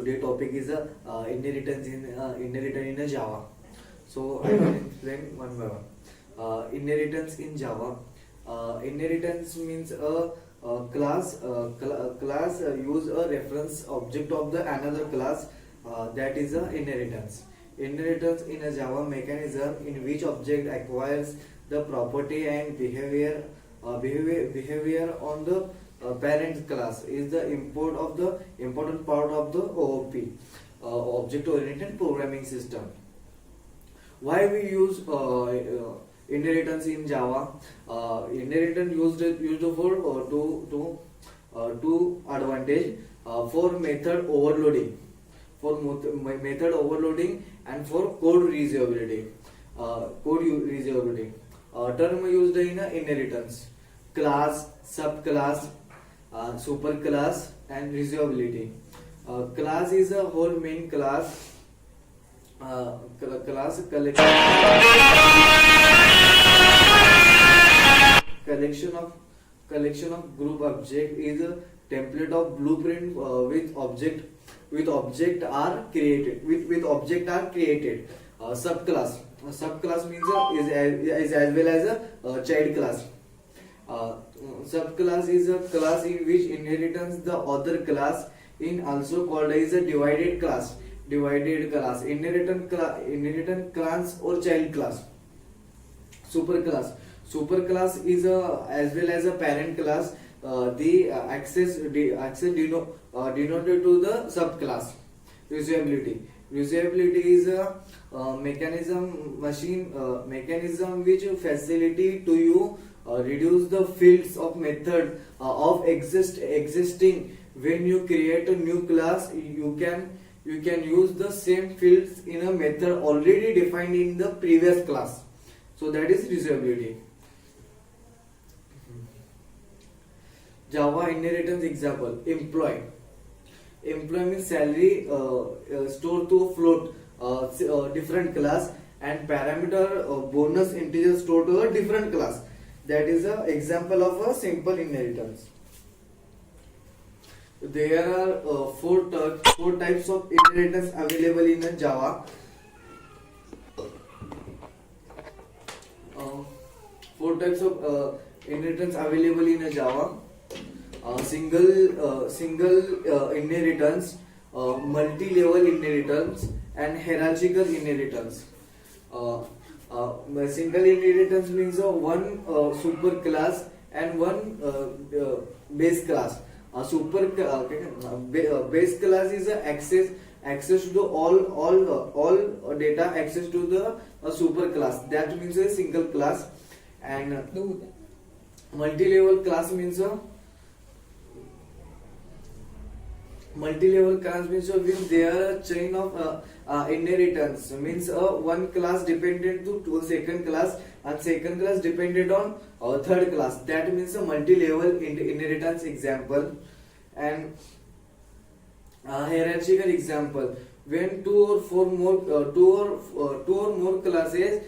today topic is inheritance in a Java. So I will explain one by one. Inheritance in Java. Inheritance means a class use a reference object of the another class. That is a inheritance. Inheritance in a Java mechanism in which object acquires the property and behavior on the parent class is the important part of the OOP, object oriented programming system. Why we use inheritance in Java? Inheritance used for two advantage, for method overloading, and for code reusability. Term used in inheritance: class, subclass, superclass, and reusability. Class is a whole main class. Class collection of group object is a template of blueprint with object are created. Subclass means is as well as a child class. Subclass is a class in which inheritance the other class, in also called as a divided class, inheritance class or child class. Superclass is as well as a parent class. The access denoted to the subclass. Reusability is a mechanism which facility to you reduce the fields of method of existing. When you create a new class, you can use the same fields in a method already defined in the previous class. So that is reusability. Java inheritance example: employee means salary stored to float, different class, and parameter bonus integer stored to a different class. That is an example of a simple inheritance. There are four types of inheritance available in Java. Four types of inheritance available in Java: single inheritance, multi-level inheritance, and hierarchical inheritance. Single inheritance means one super class and one base class. Base class is access to all data, access to the super class. That means a single class. And multi-level class means when there are chain of inheritance, means one class dependent to second class, and second class dependent on third class. That means a multi-level inheritance example. And hierarchical example: when two or more classes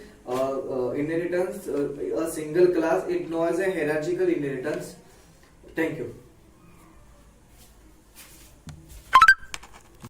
inheritance a single class, it known as a hierarchical inheritance. Thank you.